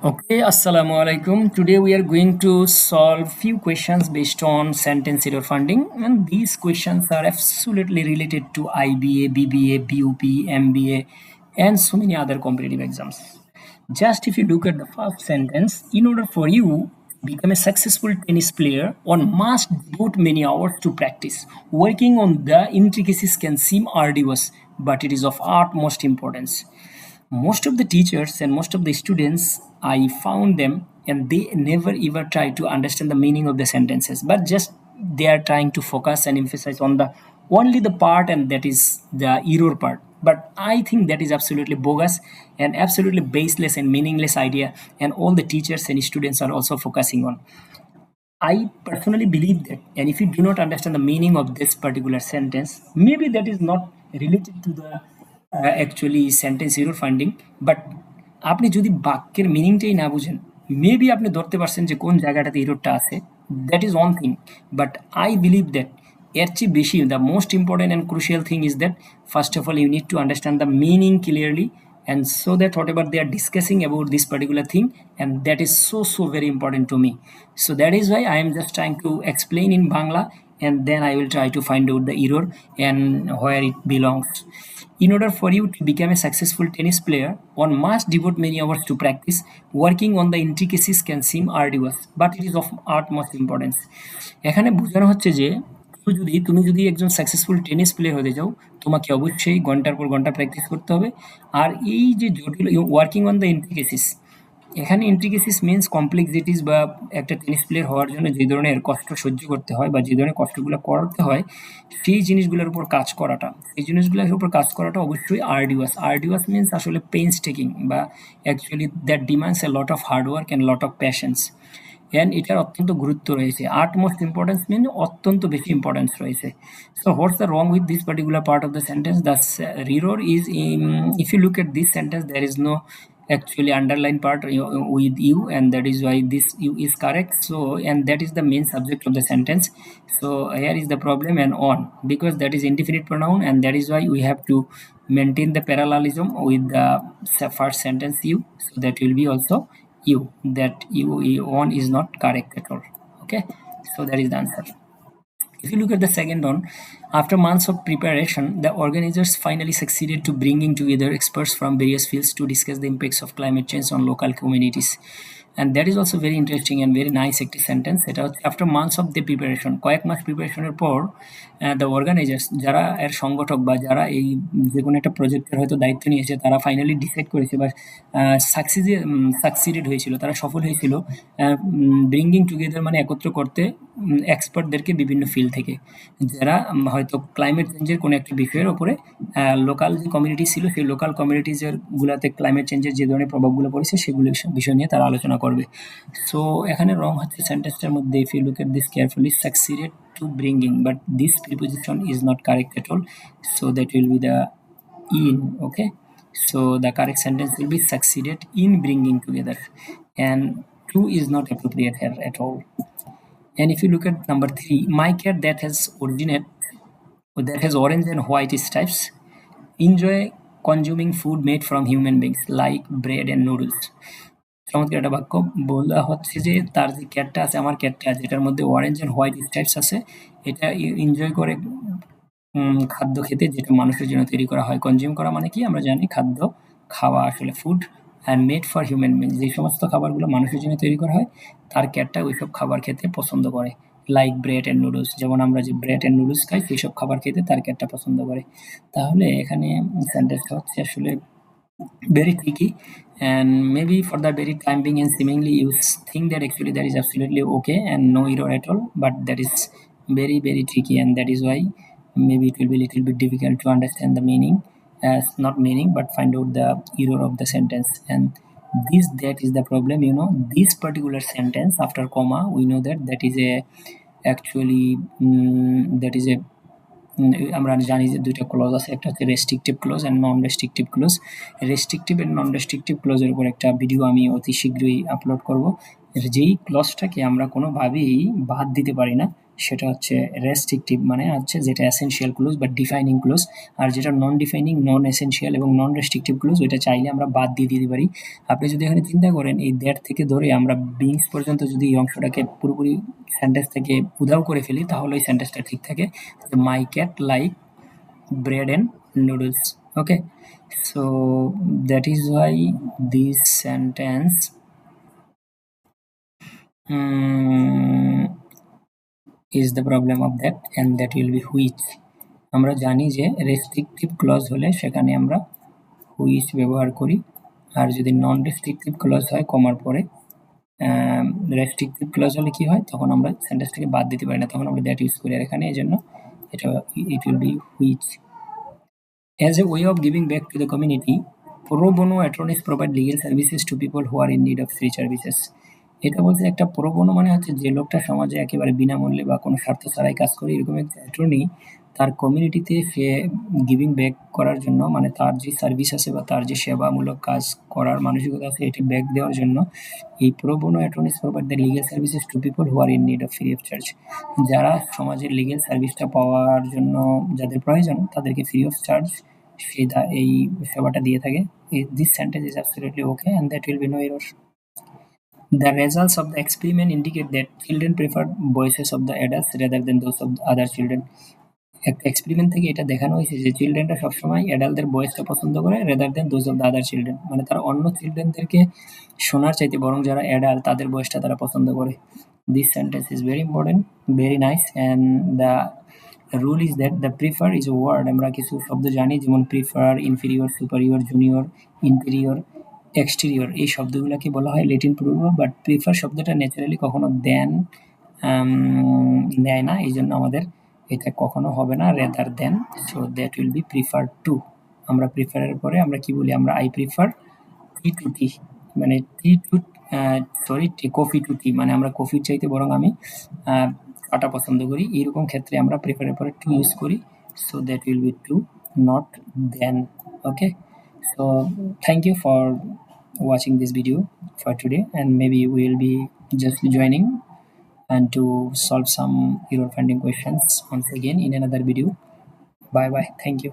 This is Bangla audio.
Okay, Assalamu alaikum. Today we are going to solve few questions based on sentence error funding, and these questions are absolutely related to IBA, BBA, BUP, MBA, and so many other competitive exams. Just if you look at the first sentence, in order for you become a successful tennis player, one must devote many hours to practice. Working on the intricacies can seem arduous, but it is of utmost importance. Most of the teachers and most of the students, I found them and they never ever try to understand the meaning of the sentences, but just they are trying to focus and emphasize on the only the part, and that is the error part. But I think that is absolutely bogus and absolutely baseless and meaningless idea, and all the teachers and students are also focusing on. I personally believe that, and if you do not understand the meaning of this particular sentence, maybe that is not related to the actually sentence error finding, but আপনি যদি বাক্যের মিনিংটাই না বুঝেন, মেবি আপনি ধরতে পারছেন যে কোন জায়গাটাতে এররটা আছে, that is one thing. But I believe that এর চেয়ে বেশি the most important and crucial thing is that first of all you need to understand the meaning clearly, and so that whatever they are discussing about this particular thing, and that is so very important to me. So that is why I am just trying to explain in Bangla, and then I will try to find out the error and where it belongs. In order for you to become a successful tennis player, one must devote many hours to practice. Working on the intricacies can seem arduous, but it is of utmost importance. এখানে বোঝানো হচ্ছে যে তুমি যদি একজন সাকসেসফুল টেনিস প্লেয়ার হতে চাও, তোমাকে অবশ্যই ঘন্টার পর ঘন্টা প্র্যাকটিস করতে হবে। আর এই যে জটিল ওয়ার্কিং অন দ্য ইন্ট্রিকেসিস, এখানে ইন্ট্রিকেসিস মিনস কমপ্লেক্সিটিস, বা একটা টেনিস প্লেয়ার হওয়ার জন্য যে ধরনের কষ্ট সহ্য করতে হয় বা যে ধরনের কষ্টগুলো করতে হয়, সেই জিনিসগুলোর উপর কাজ করাটা, এই জিনিসগুলোর উপর কাজ করাটা অবশ্যই আর্ডিউয়াস মিনস আসলে পেইনস টেকিং, বা actually that demands A lot of hard work and lot of patience. And এটার অত্যন্ত গুরুত্ব রয়েছে, আটমোস্ট ইম্পর্টেন্স মিন অত্যন্ত বেশি ইম্পর্টেন্স রয়েছে। So what's the wrong with this particular part of the sentence? The error is if you look at this sentence, there is no actually underline part with you, and that is why this you is correct. So, and that is the main subject of the sentence. So here is the problem, and on, because that is indefinite pronoun, and that is why we have to maintain the parallelism with the first sentence you, so that will be also you, that you on is not correct at all. Okay, so that is the answer. If you look at the second one, after months of preparation, the organizers finally succeeded to bringing together experts from various fields to discuss the impacts of climate change on local communities. And that is also very interesting and very nice একটি সেন্টেন্স। এটা হচ্ছে after months of the preparation, কয়েক মাস প্রিপারেশনের পর দ্য অর্গানাইজার্স, যারা এর সংগঠক বা যারা এই যে কোনো একটা প্রজেক্টের হয়তো দায়িত্ব নিয়েছে, তারা ফাইনালি ডিসাইড করেছে বা সাকসিডেড হয়েছিল, তারা সফল হয়েছিল ব্রিঙ্গিং টুগেদার মানে একত্র করতে এক্সপার্টদেরকে বিভিন্ন ফিল্ড থেকে, যারা হয়তো ক্লাইমেট চেঞ্জের কোনো একটা বিষয়ের ওপরে লোকাল যে কমিউনিটি ছিল, সেই লোকাল কমিউনিটিজের গুলাতে ক্লাইমেট চেঞ্জের যে ধরনের প্রভাবগুলো পড়েছে সেগুলো বিষয় নিয়ে তারা আলোচনা করবে। সো এখানে রং হচ্ছে সেন্টেন্সটার মধ্যে, if you look at this carefully, succeeded to bringing, but this preposition is not correct at all, so that will be the in. Okay, so the correct sentence will be succeeded in bringing together, and to is not appropriate here at all. And if you look at number 3, my cat that has orange and white stripes enjoy consuming food made from human beings like bread and noodles. চমৎকার একটা বাক্য। বলা হচ্ছে যে তার যে ক্যাটটা আছে, আমার ক্যাটটা আছে, এটার মধ্যে অরেঞ্জ এন্ড হোয়াইট স্ট্রাইপস আছে, এটা এনজয় করে খাদ্য খেতে, যেটা মানুষের জন্য তৈরি করা হয়। কনজিউম করা মানে কি আমরা জানি, খাদ্য খাওয়া আসলে, food and made for human beings, যে সমস্ত খাবারগুলো মানুষের জন্য তৈরি করা হয়, তার ক্যাটটা ওইসব খাবার খেতে পছন্দ করে। লাইক ব্রেড অ্যান্ড নুডলস, যেমন আমরা যে ব্রেড অ্যান্ড নুডলস খাই, সেইসব খাবার খেতে তার ক্যাটটা পছন্দ করে। তাহলে এখানে সেন্টেন্সটা হচ্ছে আসলে very tricky, and maybe for the very time being and seemingly you think that actually that is absolutely okay and no error at all, but that is very tricky, and that is why maybe it will be a little bit difficult to understand the meaning, as not meaning, but find out the error of the sentence. And that is the problem, this particular sentence after comma, we know that that is a actually that is a আমরা জানি যে দুইটা ক্লজ আছে, একটা হচ্ছে restrictive clause and non restrictive clause. Restrictive and non restrictive ক্লজের উপর একটা ভিডিও আমি অতি শীঘ্রই আপলোড করব, যেই ক্লজটাকে আমরা কোনোভাবেই বাদ দিতে পারি না, সেটা হচ্ছে রেস্ট্রিকটিভ, মানে হচ্ছে যেটা এসেনশিয়াল ক্লোজ বা ডিফাইনিং ক্লোজ। আর যেটা নন ডিফাইনিং, নন এসেনশিয়াল এবং নন রেস্ট্রিকটিভ ক্লোজ, ওইটা চাইলে আমরা বাদ দিয়ে দিতে পারি। আপনি যদি এখানে চিন্তা করেন এই দ্যাট থেকে ধরে আমরা বিংস পর্যন্ত যদি এই অংশটাকে পুরোপুরি সেন্টেন্স থেকে উধাও করে ফেলি, তাহলে ওই সেন্টেন্সটা ঠিক থাকে। My cat like bread and noodles. Okay, so that is why this sentence is the problem of that, and that will be which. আমরা জানি যে রেস্ট্রিকটিভ ক্লজ হলে সেখানে আমরা হুইচ ব্যবহার করি, আর যদি নন রেস্ট্রিকটিভ ক্লজ হয় কমার পরে, রেস্ট্রিকটিভ ক্লজ হলে কি হয়, তখন আমরা সেন্টেন্সটাকে বাদ দিতে পারি না, তখন আমরা দ্যাট ইউজ করি। আর এখানে এই জন্য এটা it will be which. As a way of giving back to the community, pro bono attorneys provide legal services to people who are in need of free services. এটা বলছে একটা প্রো বোনো মানে হচ্ছে যে লোকটা সমাজে একেবারে বিনামূল্যে বা কোনো স্বার্থ ছাড়াই কাজ করে, এরকম একটা অ্যাটর্নি তার কমিউনিটিতে সে গিভিং ব্যাক করার জন্য, মানে তার যে সার্ভিস আছে বা তার যে সেবামূলক কাজ করার মানসিকতা আছে এটি ব্যাক দেওয়ার জন্য এই pro bono attorneys provide the legal services to people who are in need of free of charge. যারা সমাজের লিগ্যাল সার্ভিসটা পাওয়ার জন্য যাদের প্রয়োজন তাদেরকে ফ্রি অফ চার্জ সেটা এই সেবাটা দিয়ে থাকে। This sentence is absolutely okay and that will be no error. The results of the experiment indicate that children prefer voices of the adults rather than those of the other children. একটা এক্সপেরিমেন্ট থেকে এটা দেখানো হয়েছে যে চিলড্রেনরা সবসময় অ্যাডাল্টদের ভয়েসটা পছন্দ করে rather than those of the other children, মানে তারা অন্য চিলড্রেনদেরকে শোনার চাইতে বরং যারা অ্যাডাল্ট তাদের ভয়েসটা তারা পছন্দ করে। This sentence is very important, very nice. And the rule is that the prefer is a word. আমরা কিছু শব্দ জানি যেমন prefer, inferior, superior, junior, interior, exterior, এই শব্দগুলোকে বলা হয় ল্যাটিন পূর্ব, বাট প্রিফার শব্দটা ন্যাচারালি কখনো দেন নেয় না, এই জন্য আমাদের এটা কখনো হবে না rather than. So that will B prefer to. আমরা প্রিফারের পরে আমরা কি বলি, আমরা আই প্রিফার টি টু টি, মানে টি টু সরি কফি টু টি, মানে আমরা কফির চাইতে বরং আমি চাটা পছন্দ করি, এইরকম ক্ষেত্রে আমরা প্রিফারের পরে টু ইউজ করি। So that will be to, not than. Okay, so thank you for watching this video for today, and maybe we will be just joining and to solve some error finding questions once again in another video. Bye bye, thank you.